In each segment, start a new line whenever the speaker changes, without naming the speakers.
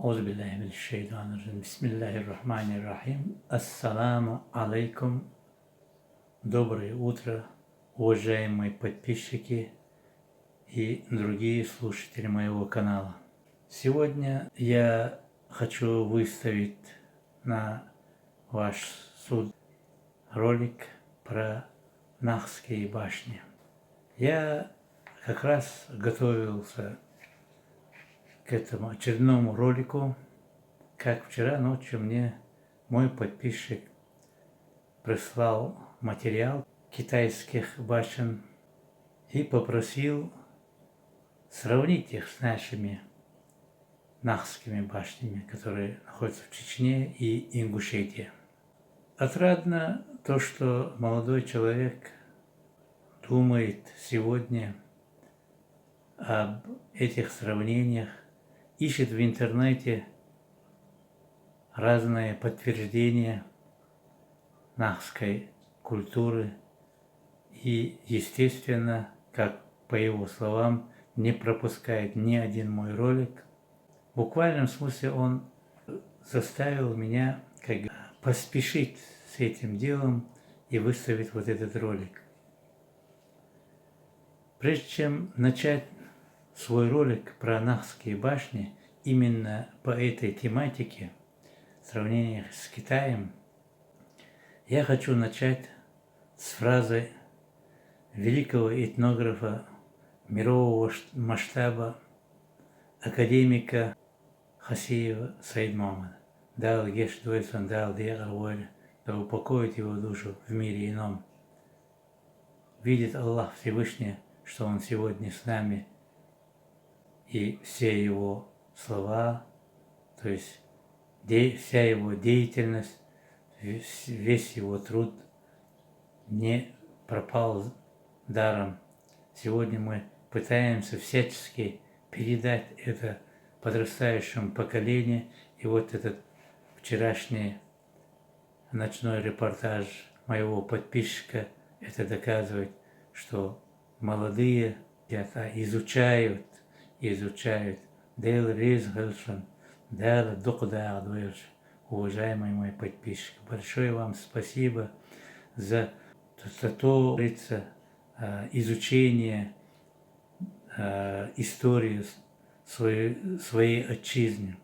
Аузубиллахи Бисмиллахир-Рахманир-Рахим. Ассаламу алейкум. Доброе утро, уважаемые подписчики и другие слушатели моего канала. Сегодня я хочу выставить на ваш суд ролик про Нахские башни. Я как раз готовился к этому очередному ролику, как вчера ночью мне мой подписчик прислал материал китайских башен и попросил сравнить их с нашими Нахскими башнями, которые находятся в Чечне и Ингушетии. Отрадно то, что молодой человек думает сегодня об этих сравнениях, ищет в интернете разные подтверждения нахской культуры и, естественно, как по его словам, не пропускает ни один мой ролик. В буквальном смысле он заставил меня поспешить с этим делом и выставить вот этот ролик. Прежде чем начать свой ролик про Нахские башни именно по этой тематике, сравнениях с Китаем, я хочу начать с фразы великого этнографа мирового масштаба, академика Хасиева Саид Муаммада. Да упокоит его душу в мире ином. Видит Аллах Всевышний, что он сегодня с нами, и все его слова, то есть вся его деятельность, весь его труд не пропал даром. Сегодня мы пытаемся всячески передать это подрастающему поколению, и вот этот вчерашний ночной репортаж моего подписчика это доказывает, что молодые изучают. Уважаемый мой подписчик, большое вам спасибо за то, изучение истории своей отчизны,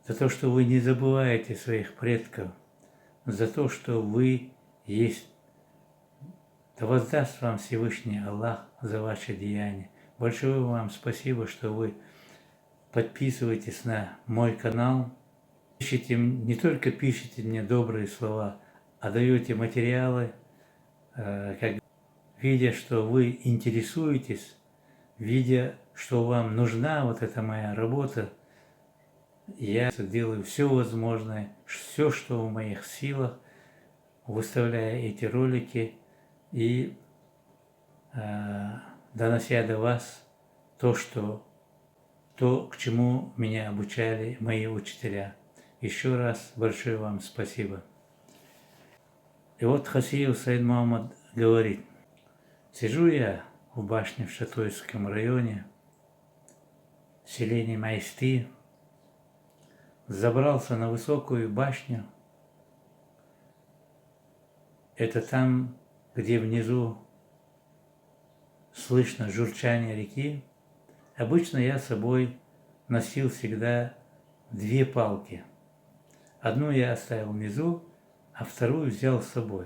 за то, что вы не забываете своих предков, за то, что вы есть. Да воздаст вам Всевышний Аллах за ваши деяния. Большое вам спасибо, что вы подписываетесь на мой канал, не только пишите мне добрые слова, а даете материалы, видя, что вы интересуетесь, видя, что вам нужна вот эта моя работа, я делаю все возможное, все, что в моих силах, выставляя эти ролики и донося до вас то, к чему меня обучали мои учителя. Еще раз большое вам спасибо. И вот Хасиев Саид Муаммад говорит: сижу я в башне в Шатойском районе, в селении Майсты, забрался на высокую башню. Это там, где внизу слышно журчание реки. Обычно я с собой носил всегда 2 палки. Одну я оставил внизу, а вторую взял с собой.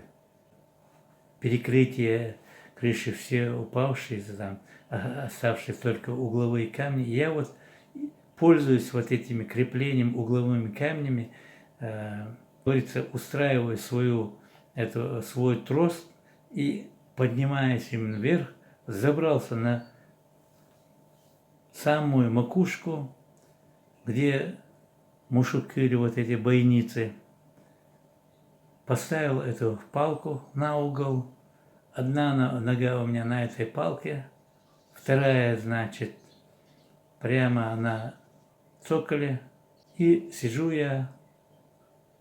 Перекрытие крыши все упавшие, там оставшиеся только угловые камни. Я вот пользуюсь вот этими креплением угловыми камнями, говорится, устраиваю свой трос и, поднимаясь именно вверх, забрался на самую макушку, где мушукири, вот эти бойницы, поставил эту палку на угол. Одна нога у меня на этой палке, вторая, значит, прямо на цоколе. И сижу я,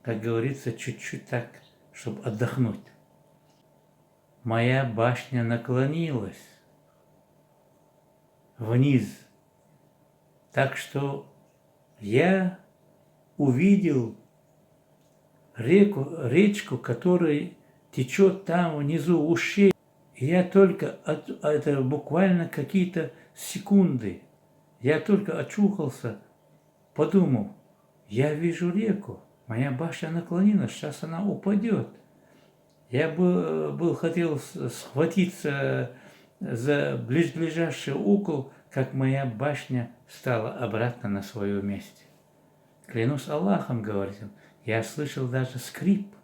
как говорится, чуть-чуть так, чтобы отдохнуть. Моя башня наклонилась вниз, так что я увидел речку, которая течет там внизу ущелье. И я только, это буквально какие-то секунды, я только очухался, подумал, я вижу реку, моя башня наклонилась, сейчас она упадет. Я хотел схватиться за ближайший угол, как моя башня стала обратно на своем месте. Клянусь Аллахом, говорит он, я слышал даже скрип,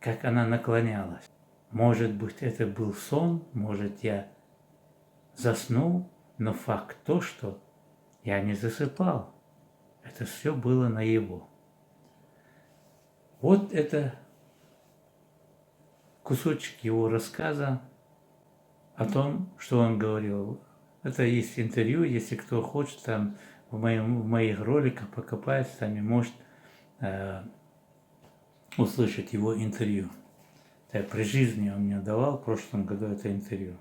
как она наклонялась. Может быть, это был сон, может, я заснул, но факт то, что я не засыпал. Это все было наяву. Вот это кусочек его рассказа о том, что он говорил. Это есть интервью, если кто хочет, там в моих роликах покопается, там и может услышать его интервью. Это при жизни он мне давал в прошлом году это интервью.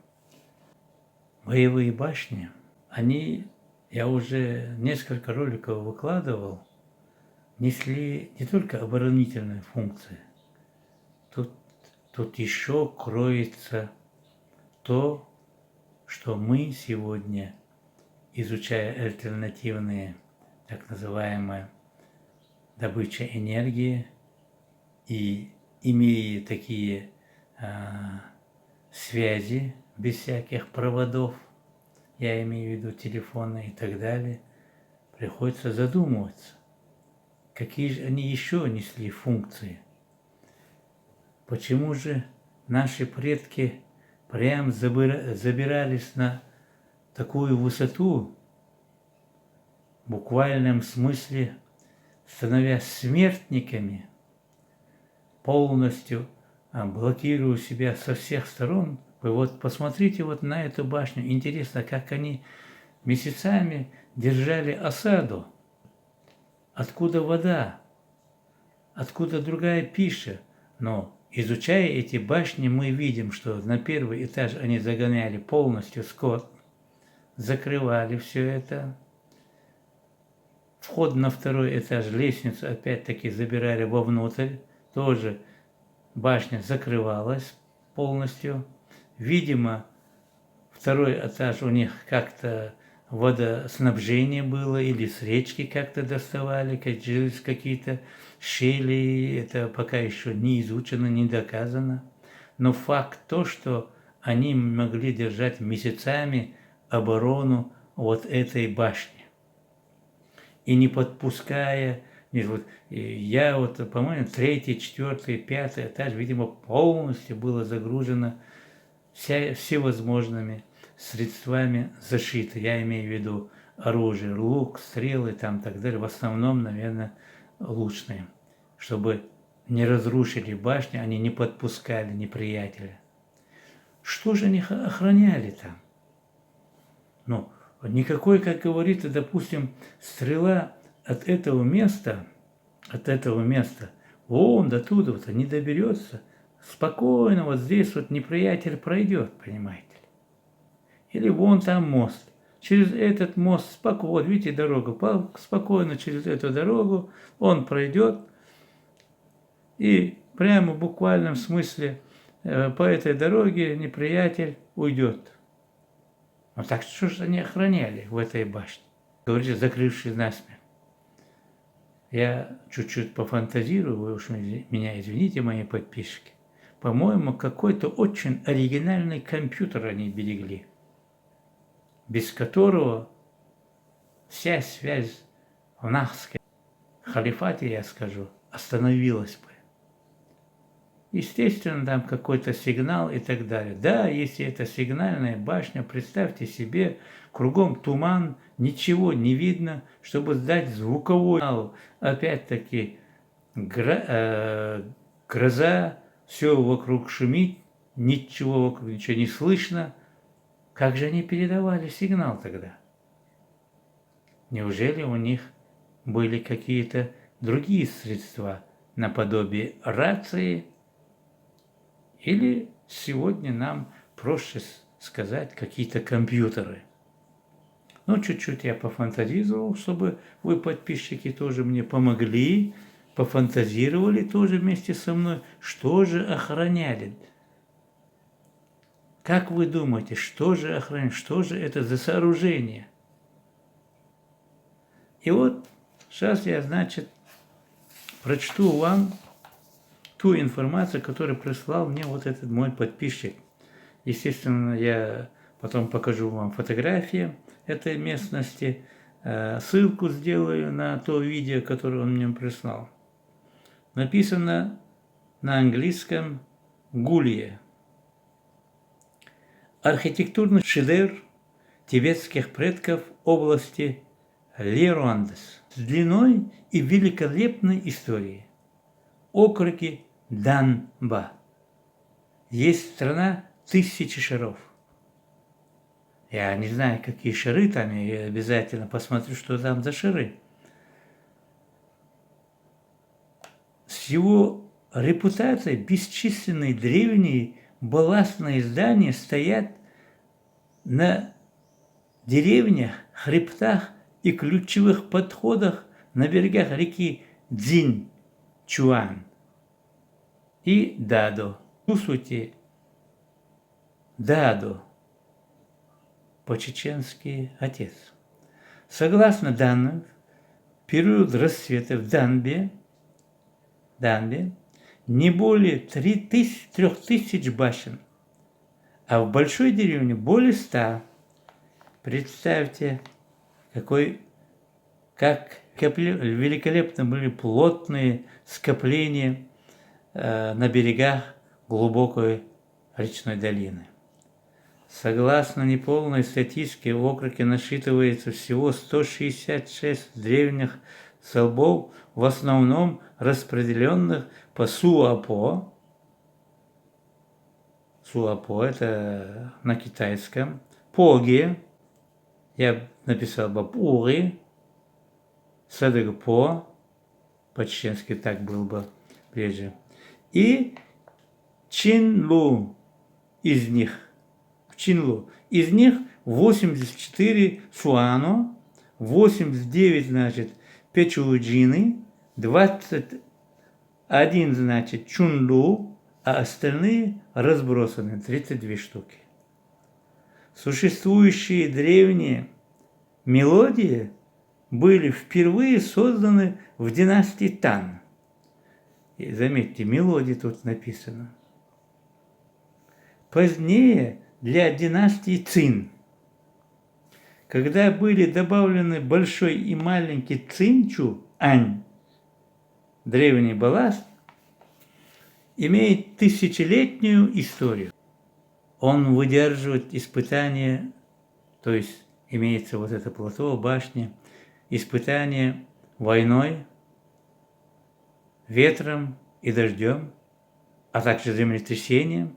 Боевые башни, они, я уже несколько роликов выкладывал, несли не только оборонительные функции. Тут еще кроется то, что мы сегодня, изучая альтернативные, так называемые, добыча энергии и имея такие связи без всяких проводов, я имею в виду телефоны и так далее, приходится задумываться, какие же они еще несли функции. Почему же наши предки прям забирались на такую высоту, в буквальном смысле становясь смертниками, полностью блокируя себя со всех сторон? Вы вот посмотрите вот на эту башню. Интересно, как они месяцами держали осаду. Откуда вода? Откуда другая пища? Но изучая эти башни, мы видим, что на первый этаж они загоняли полностью скот, закрывали все это. Вход на второй этаж, лестницу опять-таки забирали вовнутрь, тоже башня закрывалась полностью. Видимо, второй этаж у них как-то водоснабжение было, или с речки как-то доставали, через какие-то щели, это пока еще не изучено, не доказано. Но факт то, что они могли держать месяцами оборону вот этой башни. И не подпуская, я вот, по-моему, 3, 4, 5 этаж, видимо, полностью было загружено всевозможными средствами защиты. Я имею в виду оружие, лук, стрелы, там так далее, в основном, наверное, лучные, чтобы не разрушили башни, они не подпускали неприятеля. Что же они охраняли там? Ну, никакой, как говорится, допустим, стрела от этого места, вон до туда вот не доберется, спокойно вот здесь вот неприятель пройдет, понимаете ли. Или вон там мост. Через этот мост спокойно, вот видите дорогу, спокойно через эту дорогу он пройдет и прямо в буквальном смысле по этой дороге неприятель уйдет. Ну так что же они охраняли в этой башне? Говорите, закрывшие насмерть. Я чуть-чуть пофантазирую, вы уж меня извините, мои подписчики. По-моему, какой-то очень оригинальный компьютер они берегли, без которого вся связь в Нахском халифате, я скажу, остановилась бы. Естественно, там какой-то сигнал и так далее. Да, если это сигнальная башня, представьте себе, кругом туман, ничего не видно, чтобы сдать звуковой сигнал. Опять-таки гроза, все вокруг шумит, ничего вокруг, ничего не слышно. Как же они передавали сигнал тогда? Неужели у них были какие-то другие средства, наподобие рации? Или сегодня нам проще сказать какие-то компьютеры? Ну, чуть-чуть я пофантазировал, чтобы вы, подписчики, тоже мне помогли, пофантазировали тоже вместе со мной, что же охраняли. Как вы думаете, что же охраняли, что же это за сооружение? И вот сейчас я, значит, прочту вам ту информацию, которую прислал мне вот этот мой подписчик. Естественно, я потом покажу вам фотографии этой местности, ссылку сделаю на то видео, которое он мне прислал. Написано на английском «Гулье». Архитектурный шедевр тибетских предков области Леруандес с длиной и великолепной историей. Округи Данба. Есть страна тысячи шаров. Я не знаю, какие шары там, я обязательно посмотрю, что там за шары. С его репутацией бесчисленные древние балластные здания стоят на деревнях, хребтах и ключевых подходах на берегах реки Цзиньчуань и Дадо. По сути, Дадо по-чеченски отец. Согласно данным, в период расцвета в Данбе не более 3000 башен, а в большой деревне более 100. Представьте, как великолепно были плотные скопления на берегах глубокой речной долины. Согласно неполной статистике, в округе насчитывается всего 166 древних столбов, в основном распределенных по Суапо. Суапо – это на китайском. Поге, я написал бы Пури, Садыгпо, по-чеченски так было бы прежде, и Чинлу из них. Из них 84 Суано, 89, значит, Печуджины, 21, значит, Чунлу, а остальные разбросаны, 32 штуки. Существующие древние мелодии были впервые созданы в династии Тан. И заметьте, мелодии тут написано. Позднее для династии Цин, когда были добавлены большой и маленький Цинчу-ань, древний балласт, имеет тысячелетнюю историю. Он выдерживает испытания, то есть имеется вот это плато, башня, испытания войной, ветром и дождем, а также землетрясением.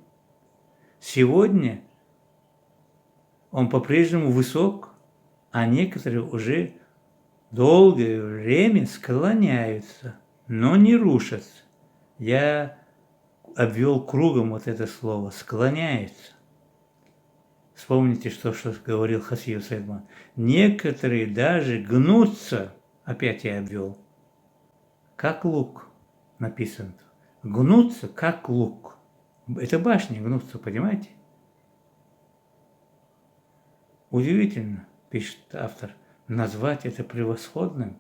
Сегодня он по-прежнему высок, а некоторые уже долгое время склоняются, но не рушатся. Я обвел кругом вот это слово «склоняется». Вспомните, что говорил Хасиев Сайдман. Некоторые даже гнутся, опять я обвел, как лук написано. Гнутся, как лук. Это башни гнутся, понимаете? Удивительно, пишет автор, назвать это превосходным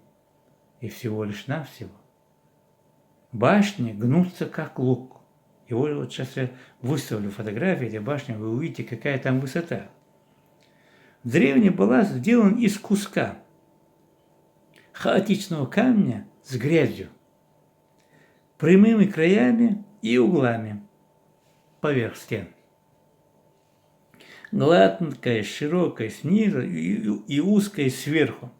и всего лишь навсего. Башни гнутся, как лук. И вот сейчас я выставлю фотографии этой башни, вы увидите, какая там высота. Древний балласт сделан из куска хаотичного камня с грязью, прямыми краями и углами поверх стен. Гладкая, широкая снизу и узкая сверху.